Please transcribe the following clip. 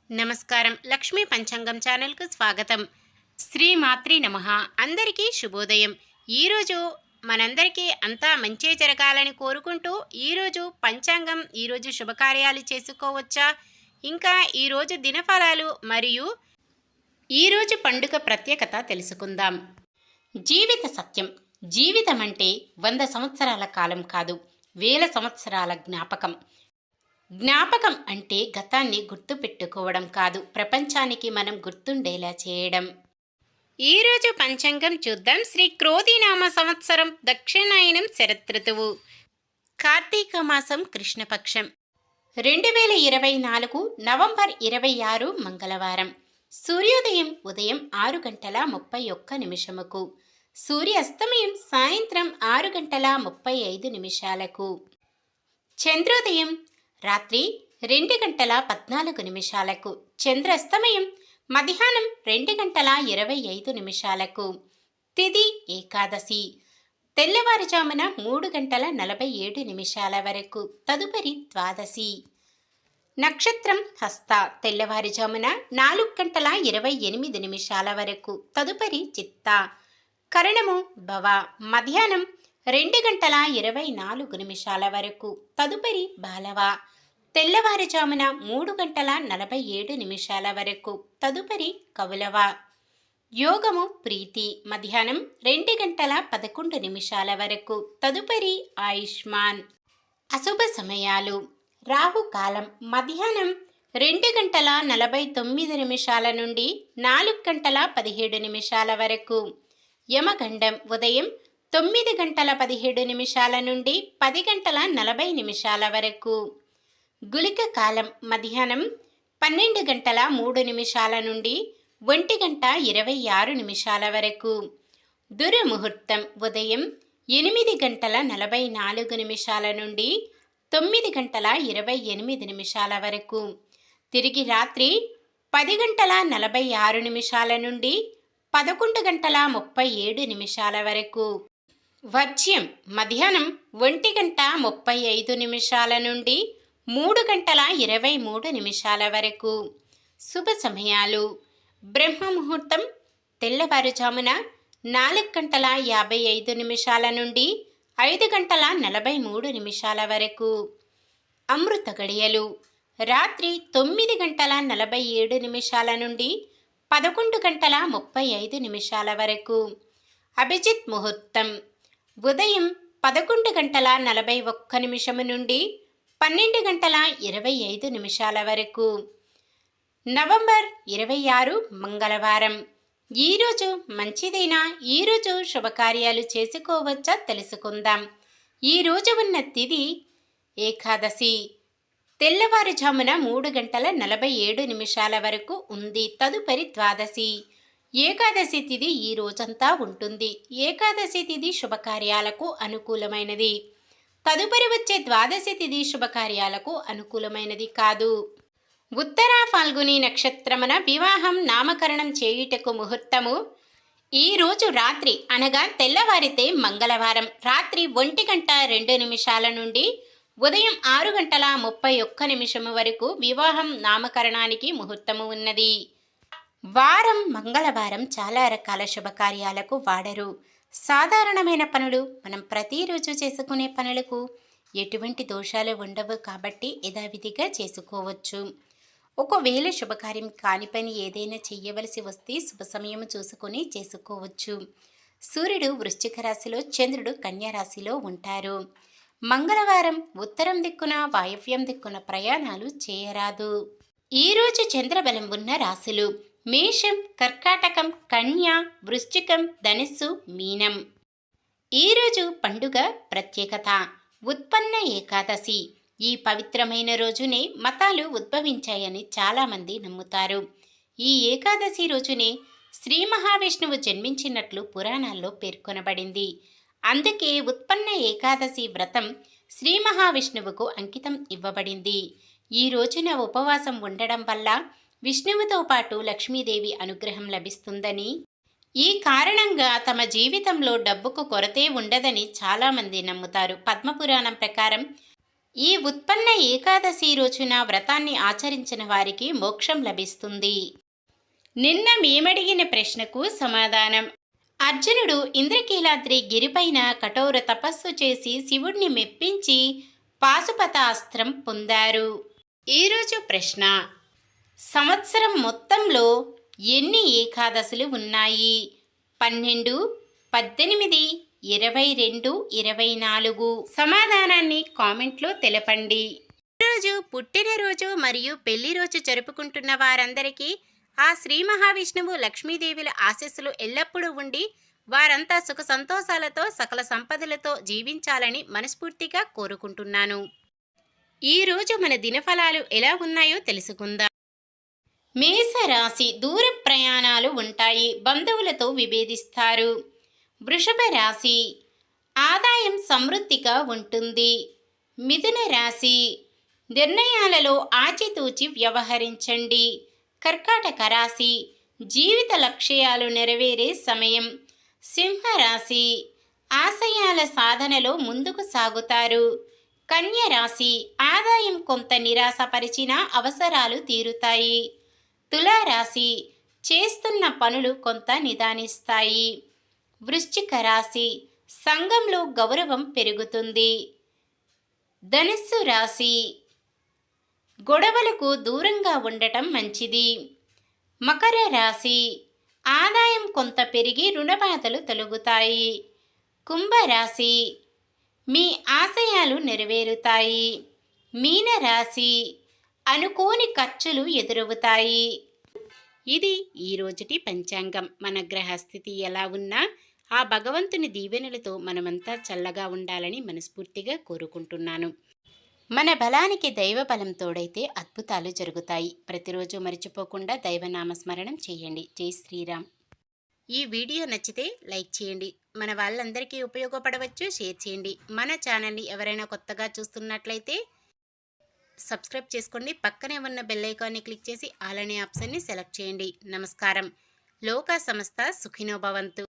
నమస్కారం. లక్ష్మీ పంచాంగం ఛానల్‌కు స్వాగతం. శ్రీమాత్రే నమః. అందరికీ శుభోదయం. ఈరోజు మనందరికీ అంతా మంచే జరగాలని కోరుకుంటూ ఈరోజు పంచాంగం, ఈరోజు శుభకార్యాలు చేసుకోవచ్చా, ఇంకా ఈరోజు దినఫలాలు మరియు ఈరోజు పండుగ ప్రత్యేకత తెలుసుకుందాం. జీవిత సత్యం. జీవితం అంటే 100 సంవత్సరాల కాలం కాదు, వేల సంవత్సరాల జ్ఞాపకం. జ్ఞాపకం అంటే గతాన్ని గుర్తుపెట్టుకోవడం కాదు, ప్రపంచానికి మనం గుర్తుండేలా చేయడం. ఈరోజు పంచాంగం చూద్దాం. శ్రీ క్రోధినామ సంవత్సరం, దక్షిణాయనం, శరదృతువు, కార్తీక మాసం, కృష్ణపక్షం, 2024 నవంబర్ 26 మంగళవారం. సూర్యోదయం ఉదయం 6:31 సూర్యాస్తమయం సాయంత్రం 6:35. చంద్రోదయం రాత్రి 2:14. చంద్రాస్తమయం మధ్యాహ్నం 2:25. తిథి ఏకాదశి తెల్లవారుజామున 3:47 వరకు. తదుపరి ద్వాదశి. నక్షత్రం హస్త తెల్లవారుజామున 4:28 వరకు. తదుపరి చిత్త. కరణము భవ మధ్యాహ్నం 2:24 వరకు. తదుపరి బాలవ తెల్లవారుజామున 3:47 వరకు. తదుపరి కౌలవ. యోగము ప్రీతి మధ్యాహ్నం 2:11 వరకు. తదుపరి ఆయుష్మాన్. అశుభ సమయాలు. రాహుకాలం మధ్యాహ్నం 2:49 నుండి 4:17 వరకు. యమగండం ఉదయం 9:17 నుండి 10:40 వరకు. గుళిక కాలం మధ్యాహ్నం 12:03 నుండి 1:26 వరకు. దుర్ముహూర్తం ఉదయం 8:44 నుండి 9:28 వరకు. తిరిగి రాత్రి 10:46 నుండి 11:37 వరకు. వర్జ్యం మధ్యాహ్నం 1:35 నుండి 3:23 వరకు. శుభ సమయాలు. బ్రహ్మముహూర్తం తెల్లవారుజామున 4:55 నుండి 5:43 వరకు. అమృత గడియలు రాత్రి 9:47 నుండి 11:35 వరకు. అభిజిత్ ముహూర్తం ఉదయం 11:41 నుండి 12:25 వరకు. నవంబర్ 26 మంగళవారం. ఈరోజు మంచిదైనా ఈరోజు శుభకార్యాలు చేసుకోవచ్చా తెలుసుకుందాం. ఈరోజు ఉన్న తిథి ఏకాదశి తెల్లవారుజామున 3:47 వరకు ఉంది. తదుపరి ద్వాదశి. ఏకాదశి తిథి ఈ రోజంతా ఉంటుంది. ఏకాదశి తిథి శుభకార్యాలకు అనుకూలమైనది. తదుపరి వచ్చే ద్వాదశి తిథి శుభకార్యాలకు అనుకూలమైనది కాదు. ఉత్తర ఫాల్గుని నక్షత్రమున వివాహం, నామకరణం చేయుటకు ముహూర్తము ఈ రోజు రాత్రి అనగా తెల్లవారితే మంగళవారం రాత్రి 1:02 నుండి ఉదయం 6:31 వరకు వివాహం, నామకరణానికి ముహూర్తము ఉన్నది. వారం మంగళవారం చాలా రకాల శుభకార్యాలకు వాడరు. సాధారణమైన పనులు, మనం ప్రతిరోజు చేసుకునే పనులకు ఎటువంటి దోషాలు ఉండవు కాబట్టి యథావిధిగా చేసుకోవచ్చు. ఒకవేళ శుభకార్యం కాని పని ఏదైనా చెయ్యవలసి వస్తే శుభ సమయం చూసుకొని చేసుకోవచ్చు. సూర్యుడు వృశ్చిక రాశిలో, చంద్రుడు కన్యా రాశిలో ఉంటారు. మంగళవారం ఉత్తరం దిక్కున, వాయవ్యం దిక్కున ప్రయాణాలు చేయరాదు. ఈరోజు చంద్రబలం ఉన్న రాశులు మేషం, కర్కాటకం, కన్య, వృశ్చికం, ధనుస్సు, మీనం. ఈరోజు పండుగ ప్రత్యేకత ఉత్పన్న ఏకాదశి. ఈ పవిత్రమైన రోజునే మతాలు ఉద్భవించాయని చాలామంది నమ్ముతారు. ఈ ఏకాదశి రోజునే శ్రీ మహావిష్ణువు జన్మించినట్లు పురాణాల్లో పేర్కొనబడింది. అందుకే ఉత్పన్న ఏకాదశి వ్రతం శ్రీ మహావిష్ణువుకు అంకితం ఇవ్వబడింది. ఈ రోజున ఉపవాసం ఉండడం వల్ల విష్ణువుతో పాటు లక్ష్మీదేవి అనుగ్రహం లభిస్తుందని, ఈ కారణంగా తమ జీవితంలో డబ్బుకు కొరతే ఉండదని చాలామంది నమ్ముతారు. పద్మపురాణం ప్రకారం ఈ ఉత్పన్న ఏకాదశి రోజున వ్రతాన్ని ఆచరించిన వారికి మోక్షం లభిస్తుంది. నిన్న మేమడిగిన ప్రశ్నకు సమాధానం. అర్జునుడు ఇంద్రకీలాద్రి గిరిపైన కఠోర తపస్సు చేసి శివుణ్ణి మెప్పించి పాశుపతాస్త్రం పొందారు. ఈరోజు ప్రశ్న: సంవత్సరం మొత్తంలో ఎన్ని ఏకాదశులు ఉన్నాయి? 12, 18, 22, 24. సమాధానాన్ని కామెంట్లో తెలపండి. ఈరోజు పుట్టినరోజు మరియు పెళ్లి రోజు జరుపుకుంటున్న వారందరికీ ఆ శ్రీ మహావిష్ణువు లక్ష్మీదేవుల ఆశీస్సులు ఎల్లప్పుడూ ఉండి వారంతా సుఖ సంతోషాలతో సకల సంపదలతో జీవించాలని మనస్ఫూర్తిగా కోరుకుంటున్నాను. ఈరోజు మన దినఫలాలు ఎలా ఉన్నాయో తెలుసుకుందాం. మేషరాశి: దూర ప్రయాణాలు ఉంటాయి, బంధువులతో విభేదిస్తారు. వృషభ రాశి: ఆదాయం సమృద్ధిగా ఉంటుంది. మిథున రాశి: నిర్ణయాలలో ఆచితూచి వ్యవహరించండి. కర్కాటక రాశి: జీవిత లక్ష్యాలు నెరవేరే సమయం. సింహరాశి: ఆశయాల సాధనలో ముందుకు సాగుతారు. కన్య రాశి: ఆదాయం కొంత నిరాశపరిచినా అవసరాలు తీరుతాయి. తులారాశి: చేస్తున్న పనులు కొంత నిదానిస్తాయి. వృశ్చిక రాశి: సంఘంలో గౌరవం పెరుగుతుంది. ధనుస్సు రాశి: గొడవలకు దూరంగా ఉండటం మంచిది. మకర రాశి: ఆదాయం కొంత పెరిగి రుణబాధలు తొలగుతాయి. కుంభరాశి: మీ ఆశయాలు నెరవేరుతాయి. మీనరాశి: అనుకోని ఖర్చులు ఎదురవుతాయి. ఇది ఈరోజుటి పంచాంగం. మన గ్రహస్థితి ఎలా ఉన్నా ఆ భగవంతుని దీవెనలతో మనమంతా చల్లగా ఉండాలని మనస్ఫూర్తిగా కోరుకుంటున్నాను. మన బలానికి దైవ బలం తోడైతే అద్భుతాలు జరుగుతాయి. ప్రతిరోజు మర్చిపోకుండా దైవనామస్మరణం చేయండి. జై శ్రీరామ్. ఈ వీడియో నచ్చితే లైక్ చేయండి. మన వాళ్ళందరికీ ఉపయోగపడవచ్చు, షేర్ చేయండి. మన ఛానల్ని ఎవరైనా కొత్తగా చూస్తున్నట్లయితే సబ్స్క్రైబ్ చేసుకోండి. పక్కనే ఉన్న బెల్ ఐకాన్ని క్లిక్ చేసి ఆల్ అనే ఆప్షన్ని సెలెక్ట్ చేయండి. నమస్కారం. లోకా సమస్త సుఖినో భవంతు.